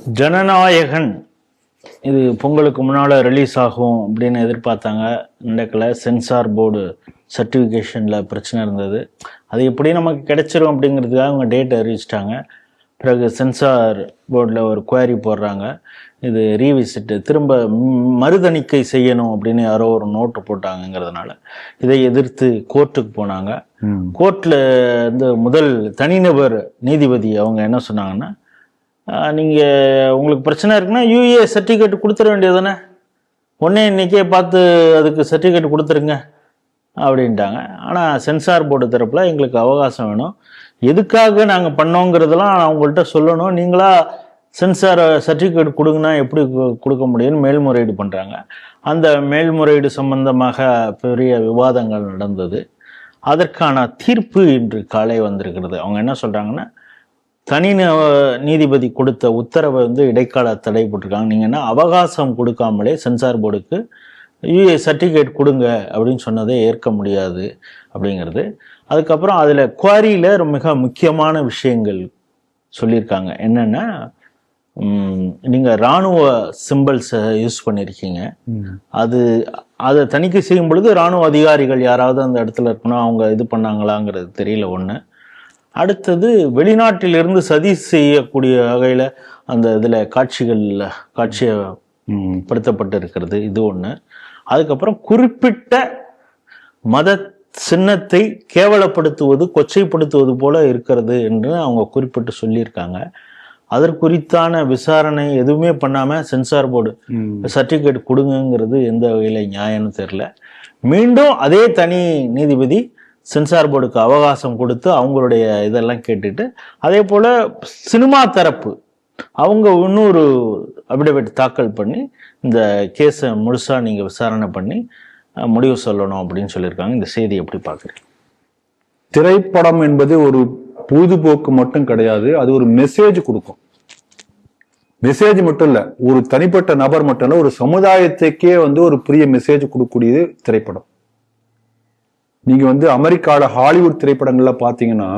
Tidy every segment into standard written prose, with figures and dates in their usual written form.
ஜனநாயகன் இது பொங்கலுக்கு முன்னால் ரிலீஸ் ஆகும் அப்படின்னு எதிர்பார்த்தாங்க. நடக்கல. சென்சார் போர்டு சர்டிஃபிகேஷனில் பிரச்சனை இருந்தது. அது எப்படி நமக்கு கிடைச்சிரும் அப்படிங்கிறதுக்காக அவங்க டேட் அறிவிச்சிட்டாங்க. பிறகு சென்சார் போர்டில் ஒரு குவாரி போடுறாங்க. இது ரீவிசிட்டு திரும்ப மறுதணிக்கை செய்யணும் அப்படின்னு யாரோ ஒரு நோட்டு போட்டாங்கங்கிறதுனால இதை எதிர்த்து கோர்ட்டுக்கு போனாங்க. கோர்ட்டில் இந்த முதல் தனிநபர் நீதிபதி அவங்க என்ன சொன்னாங்கன்னா, நீங்கள் உங்களுக்கு பிரச்சனை இருக்குன்னா யூஏ சர்டிஃபிகேட் கொடுத்துட வேண்டியது தானே, உடனே இன்றைக்கே பார்த்து அதுக்கு சர்டிஃபிகேட் கொடுத்துருங்க அப்படின்ட்டாங்க. ஆனால் சென்சார் போர்டு தரப்பில் எங்களுக்கு அவகாசம் வேணும், எதுக்காக நாங்கள் பண்ணோங்கிறதெல்லாம் அவங்கள்ட்ட சொல்லணும், நீங்களா சென்சார் சர்டிஃபிகேட் கொடுங்கன்னா எப்படி கொடுக்க முடியும்னு மேல்முறையீடு பண்ணுறாங்க. அந்த மேல்முறையீடு சம்பந்தமாக பெரிய விவாதங்கள் நடந்தது. அதற்கான தீர்ப்பு இன்று காலை வந்திருக்கிறது. அவங்க என்ன சொல்கிறாங்கன்னா, தனி நீதிபதி கொடுத்த உத்தரவை இடைக்கால தடை போட்டிருக்காங்க. நீங்கள் என்ன அவகாசம் கொடுக்காமலே சென்சார் போர்டுக்கு யூஏ சர்டிஃபிகேட் கொடுங்க அப்படின்னு சொன்னதை ஏற்க முடியாது அப்படிங்கிறது. அதுக்கப்புறம் அதில் குவாரியில் மிக முக்கியமான விஷயங்கள் சொல்லியிருக்காங்க. என்னென்னா, நீங்கள் இராணுவ சிம்பிள்ஸை யூஸ் பண்ணியிருக்கீங்க, அதை தணிக்கை செய்யும் பொழுது இராணுவ அதிகாரிகள் யாராவது அந்த இடத்துல இருக்கணும், அவங்க இது பண்ணாங்களாங்கிறது தெரியல. ஒன்று. அடுத்தது, வெளிநாட்டிலிருந்து சதி செய்யக்கூடிய வகையில் அந்த இதில் காட்சியப்படுத்தப்பட்டு இருக்கிறது, இது ஒன்று. அதுக்கப்புறம் குறிப்பிட்ட மத சின்னத்தை கேவலப்படுத்துவது, கொச்சைப்படுத்துவது போல இருக்கிறது என்று அவங்க குறிப்பிட்டு சொல்லியிருக்காங்க. அதற்குறித்தான விசாரணை எதுவுமே பண்ணாமல் சென்சார் போர்டு சர்டிஃபிகேட் கொடுங்கிறது எந்த வகையில் நியாயம்னு தெரில. மீண்டும் அதே தனி நீதிபதி சென்சார் போர்டுக்கு அவகாசம் கொடுத்து அவங்களுடைய இதெல்லாம் கேட்டுட்டு, அதே போல் சினிமா தரப்பு அவங்க இன்னொரு அபிடவிட் தாக்கல் பண்ணி இந்த கேஸை முழுசாக நீங்கள் விசாரணை பண்ணி முடிவு சொல்லணும் அப்படின்னு சொல்லியிருக்காங்க. இந்த செய்தி எப்படி பார்க்குறீங்க? திரைப்படம் என்பது ஒரு பொழுதுபோக்கு மட்டும் கிடையாது, அது ஒரு மெசேஜ் கொடுக்கும். மெசேஜ் மட்டும் இல்ல, ஒரு தனிப்பட்ட நபர் மட்டும் இல்ல, ஒரு சமுதாயத்துக்கே ஒரு பெரிய மெசேஜ் கொடுக்கக்கூடியது திரைப்படம். நீங்க அமெரிக்கால ஹாலிவுட் திரைப்படங்கள்ல பாத்தீங்கன்னா,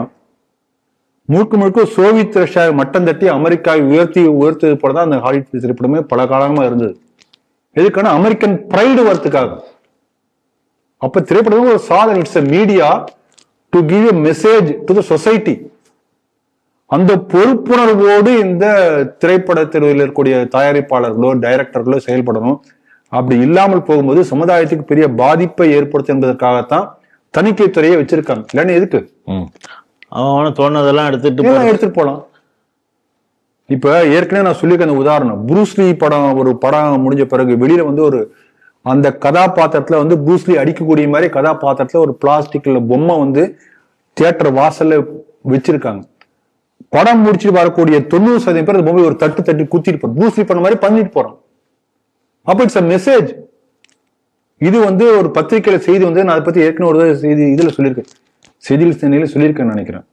முழுக்க முழுக்க சோவியத் ரஷ்யாவை மட்டம் தட்டி அமெரிக்காவை உயர்த்தது போலதான் அந்த ஹாலிவுட் திரைப்படமே பல காலமா இருந்தது. எதுக்கான அமெரிக்கன் பிரைடு வரத்துக்காக. அப்ப திரைப்படம் ஒரு சாதனை. It's a media to give a message to the society. அந்த பொறுப்புணர்வோடு இந்த திரைப்படத்தில் இருக்கக்கூடிய தயாரிப்பாளர்களோ டைரக்டர்களோ செயல்படணும். அப்படி இல்லாமல் போகும்போது சமுதாயத்துக்கு பெரிய பாதிப்பை ஏற்படுத்தும் என்பதற்காகத்தான் தணிக்கை துறையை வச்சிருக்காங்க. இல்லைன்னு எதுக்கு தோணுதெல்லாம் எடுத்துட்டு போலாம். இப்ப ஏற்கனவே நான் சொல்லியிருக்க அந்த உதாரணம், ப்ரூஸ்லி படம், ஒரு படம் முடிஞ்ச பிறகு வெளியில ஒரு அந்த கதாபாத்திரத்துல ப்ரூஸ்லி அடிக்கக்கூடிய மாதிரி கதாபாத்திரத்துல ஒரு பிளாஸ்டிக்ல பொம்மை தியேட்டர் வாசல்ல வச்சிருக்காங்க. படம் முடிச்சுட்டு வரக்கூடிய 90% பேர் அந்த பொம்மை ஒரு தட்டு குத்திட்டு போறோம், ப்ரூஸ்லி பண்ண மாதிரி பண்ணிட்டு போறோம். அப்ப இட்ஸ் அ மெசேஜ். இது ஒரு பத்திரிகையில செய்தி நான் அதை பத்தி ஏற்கனவே ஒரு செய்தி இதுல சொல்லியிருக்கேன், செய்தியில் சொல்லியிருக்கேன்னு நினைக்கிறேன்.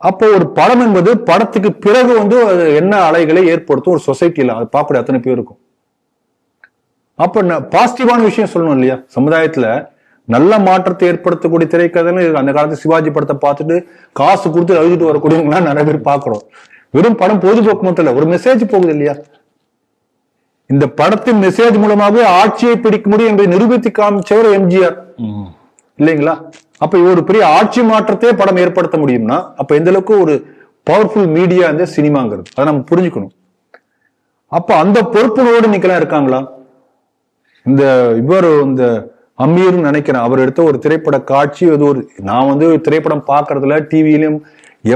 அப்போ ஒரு படம் என்பது படத்துக்கு பிறகு என்ன அலைகளை ஏற்படுத்தும் ஒரு சொசைட்டில, அது பார்க்கக்கூடிய அத்தனை பேர் இருக்கும். அப்ப பாசிட்டிவான விஷயம் சொல்லணும் இல்லையா? சமுதாயத்துல நல்ல மாற்றத்தை ஏற்படுத்தக்கூடிய திரைக்கதைன்னு அந்த காலத்து சிவாஜி படத்தை பார்த்துட்டு காசு கொடுத்து எழுதிட்டு வரக்கூடியவங்களாம் நிறைய பேர் பாக்குறோம். வெறும் படம் பொழுதுபோக்கு மட்டும் இல்ல, ஒரு மெசேஜ் போகுது இல்லையா? இந்த படத்தின் மெசேஜ் மூலமாகவே ஆட்சியை பிடிக்க முடியும் என்று நிரூபித்து காமிச்சவர் எம்ஜிஆர் இல்லைங்களா? அப்ப ஒரு பெரிய ஆட்சி மாற்றத்தையே படம் ஏற்படுத்த முடியும்னா அப்ப எந்த அளவுக்கு ஒரு பவர்ஃபுல் மீடியா இந்த சினிமாங்கிறது, அதை நம்ம புரிஞ்சுக்கணும். அப்ப அந்த பொறுப்புகளோடு நிக்கலாம் இருக்காங்களா? இந்த அமீர்னு நினைக்கிறேன், அவர் எடுத்த ஒரு திரைப்பட காட்சி, அது ஒரு நான் திரைப்படம் பாக்குறதுல டிவியிலும்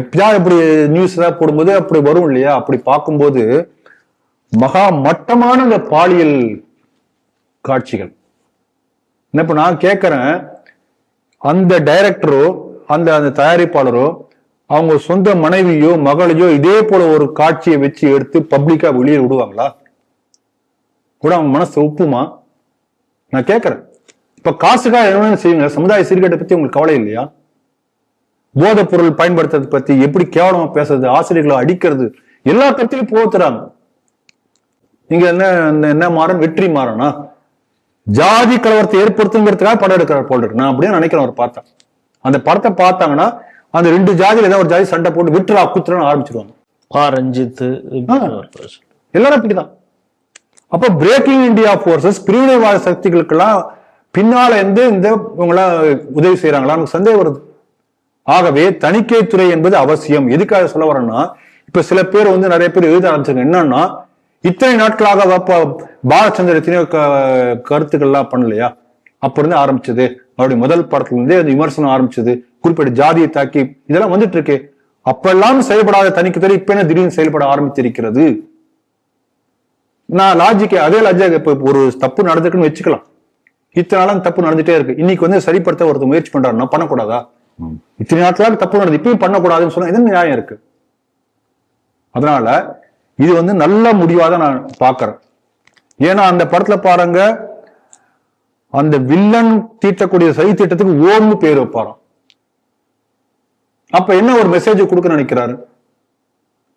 எப்பயா இப்படி நியூஸ் ஏதாவது போடும்போது அப்படி வரும் இல்லையா? அப்படி பார்க்கும்போது மகா மட்டமான அந்த பாலியல் காட்சிகள். இப்ப நான் கேட்கிறேன், அந்த டைரக்டரோ அந்த தயாரிப்பாளரோ அவங்க சொந்த மனைவியோ மகளையோ இதே போல ஒரு காட்சியை வச்சு எடுத்து பப்ளிக்கா வெளியே விடுவாங்களா? கூட அவங்க மனசு ஒப்புமா? நான் கேட்கிறேன். இப்ப காசுக்காக என்ன செய்வீங்க? சமுதாய சீர்கேட்டை பத்தி உங்களுக்கு கவலை இல்லையா? போதைப் பொருள் பயன்படுத்துறது பத்தி எப்படி கேவலமா பேசுறது, ஆசிரியர்களை அடிக்கிறது, எல்லா கருத்திலையும் போத்துறாங்க. நீங்க என்ன மாறன், வெற்றி மாறனா? ஜாதி கலவரத்தை ஏற்படுத்துங்கிறதுக்காக படம் எடுக்கிறார் போல் இருக்கு. நான் அப்படியே நினைக்கிறேன். அவர் பார்த்தா அந்த படத்தை பார்த்தாங்கன்னா அந்த ரெண்டு ஜாதியில ஏதாவது ஒரு ஜாதி சண்டை போட்டு விட்டுறா குத்துறன்னு ஆரம்பிச்சிருவாங்க. ரஞ்சித் எல்லாரும் அப்படிதான். அப்ப பிரேக்கிங் இந்தியா போர்சஸ் பிரிவினைவாத சக்திகளுக்கெல்லாம் பின்னால இருந்து இவங்கள உதவி செய்யறாங்களா நமக்கு சந்தேகம் வருது. ஆகவே தணிக்கை துறை என்பது அவசியம். எதுக்காக சொல்ல வரேன்னா, இப்ப சில பேர் நிறைய பேர் எழுத ஆரம்பிச்சாங்க. என்னன்னா, இத்தனை நாட்களாக பாலச்சந்தர் எத்தனையோ கருத்துக்கள்லாம் பண்ணலையா, அப்ப இருந்து ஆரம்பிச்சது, அவருடைய முதல் படத்துல இருந்தே அந்த விமர்சனம் ஆரம்பிச்சது, குறிப்பிட்ட ஜாதியை தாக்கி இதெல்லாம் வந்துட்டு இருக்கு. அப்பெல்லாம் செயல்படாத தணிக்கை துறை இப்ப என்ன திடீர்னு செயல்பட ஆரம்பித்திருக்கிறது? நான் அதே லாஜிக் இப்ப ஒரு தப்பு நடந்துக்குன்னு வச்சுக்கலாம். இத்தனை நாளும் தப்பு நடந்துட்டே இருக்கு, இன்னைக்கு சரிப்படுத்த ஒருத்தர் முயற்சி பண்றாருன்னா பண்ணக்கூடாதா? இத்தனை நாட்களாக தப்பு நடந்து இப்பயும் பண்ணக்கூடாதுன்னு சொன்னா இது நியாயம் இருக்கு. அதனால இது நல்ல முடிவாதான் நான் பாக்குறேன். ஏன்னா அந்த படத்துல பாருங்க, அந்த வில்லன் தீட்டக்கூடிய சதி திட்டத்துக்கு ஓம்னு பேர் வைப்பாராம். அப்ப என்ன ஒரு மெசேஜ் கொடுக்க நினைக்கிறாரு?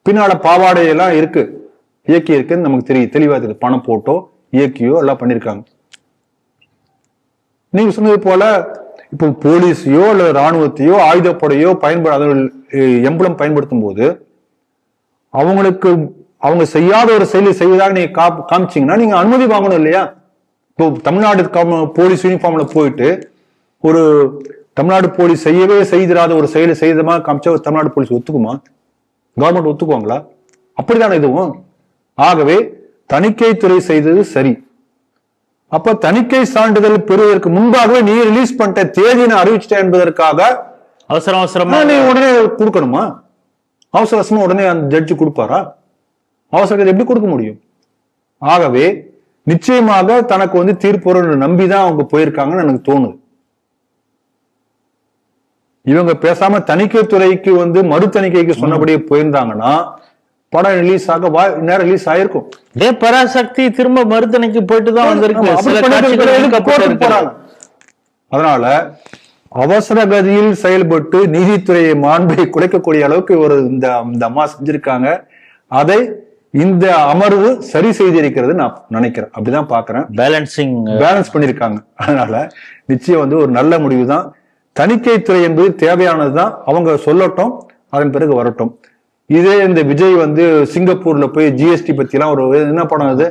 பின்னால பாவாடையெல்லாம் இருக்கு, இயக்கி இருக்குன்னு நமக்கு தெரியும், தெளிவா தெரியுது. பணம் போட்டோ இயக்கியோ எல்லாம் பண்ணிருக்காங்க. நீங்க சொன்னது போல இப்போ போலீஸையோ அல்ல ராணுவத்தையோ ஆயுதப்படையோ எம்பளம் பயன்படுத்தும் போது அவங்க செய்யாத ஒரு செயலை செய்வதாக நீங்க காமிச்சீங்கன்னா நீங்க அனுமதி வாங்கணும் இல்லையா? இப்போ தமிழ்நாடு போலீஸ் யூனிஃபார்ம்ல போயிட்டு ஒரு தமிழ்நாடு போலீஸ் செய்திராத ஒரு செயலை செய்தமா காமிச்சா ஒரு தமிழ்நாடு போலீஸ் ஒத்துக்குமா? கவர்மெண்ட் ஒத்துக்குவாங்களா? அப்படித்தானே இதுவும். ஆகவே தணிக்கை துறை செய்தது சரி. அப்ப தணிக்கை சான்றிதழ் பெறுவதற்கு முன்பாகவே நீ ரிலீஸ் பண்ணிட்ட தேதியை அறிவிச்சிட்ட என்பதற்காக அவசரமா நீ உடனே கொடுக்கணுமா? அவசரமா உடனே அந்த ஜட்ஜி கொடுப்பாரா? அவசரத்தை எப்படி கொடுக்க முடியும்? ஆகவே நிச்சயமாக தனக்கு தீர்ப்பு நம்பிதான் அவங்க போயிருக்காங்கன்னு எனக்கு தோணுது. இவங்க பேசாம தணிக்கை துறைக்கு மறு தணிக்கைக்கு சொன்னபடியே போயிருந்தாங்கன்னா படம் ரிலீஸ் நேரம் ரிலீஸ் ஆயிருக்கும். பராசக்தி திரும்ப மருத்துவனைக்கு போயிட்டு தான் வந்திருக்கு. அதனால அவசர கதியில் செயல்பட்டு நீதித்துறையை மாண்பை குறைக்கக்கூடிய அளவுக்கு இந்த அம்மா செஞ்சிருக்காங்க. அதை இந்த அமர்வு சரி செய்திருக்கிறது நான் நினைக்கிறேன். அப்படிதான் பாக்குறேன். பேலன்ஸ் பண்ணிருக்காங்க. அதனால நிச்சயம் ஒரு நல்ல முடிவு தான். தணிக்கை துறை என்பது தேவையானதுதான். அவங்க சொல்லட்டும், அதன் பிறகு வரட்டும். இதே இந்த விஜய் சிங்கப்பூர்ல போய் ஜிஎஸ்டி பத்தி எல்லாம் ஒரு என்ன படம், அது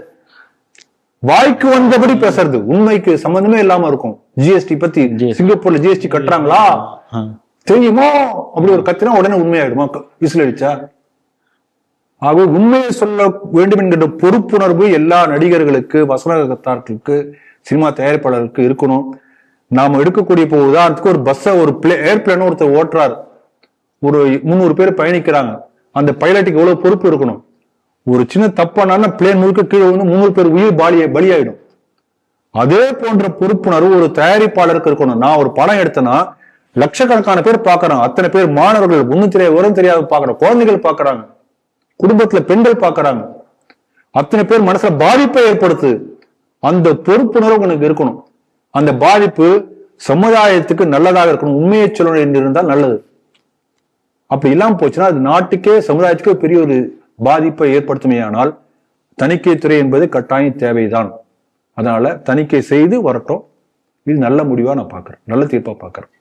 வாய்க்கு வந்தபடி பேசுறது, உண்மைக்கு சம்பந்தமே இல்லாம இருக்கும். ஜிஎஸ்டி பத்தி சிங்கப்பூர்ல ஜிஎஸ்டி கட்டுறாங்களா தெரியுமோ அப்படி ஒரு கத்தினா உடனே உண்மையாயிடுமா விசில் அடிச்சா? ஆகவே உண்மையை சொல்ல வேண்டும் என்கின்ற பொறுப்புணர்வு எல்லா நடிகர்களுக்கு, வசனகர்த்தார்களுக்கு, சினிமா தயாரிப்பாளருக்கு இருக்கணும். நாம எடுக்கக்கூடிய இப்போ உதாரணத்துக்கு ஒரு பஸ்ஸை ஒரு ஏர்பிளேன் ஒருத்தர் ஓட்டுறாரு, ஒரு 300 பேர் பயணிக்கிறாங்க. அந்த பைலட்டுக்கு எவ்வளவு பொறுப்பு இருக்கணும்? ஒரு சின்ன தப்பான பிளேன் முழுக்க கீழே 300 பேர் உயிர் பலியாயிடும். அதே போன்ற பொறுப்புணர்வு ஒரு தயாரிப்பாளருக்கு இருக்கணும். நான் ஒரு படம் எடுத்தேன்னா லட்சக்கணக்கான பேர் பாக்குறாங்க. அத்தனை பேர் மாணவர்கள், ஒன்னும் தெரியாத பாக்குறாங்க, குழந்தைகள் பாக்குறாங்க, குடும்பத்துல பெண்கள் பாக்குறாங்க. அத்தனை பேர் மனசுல பாதிப்பை ஏற்படுத்து. அந்த பொறுப்புணர்வு உனக்கு இருக்கணும். அந்த பாதிப்பு சமுதாயத்துக்கு நல்லதாக இருக்கணும். உண்மையை சொல்லணும் என்று இருந்தால் நல்லது. அப்படி இல்லாம போச்சுன்னா அது நாட்டுக்கே சமுதாயத்துக்கே பெரிய ஒரு பாதிப்பை ஏற்படுத்துமையானால் தணிக்கை துறை என்பது கட்டாயம் தேவைதான். அதனால தணிக்கை செய்து வரட்டும். இது நல்ல முடிவா நான் பாக்குறேன், நல்ல தீர்ப்பா பாக்குறேன்.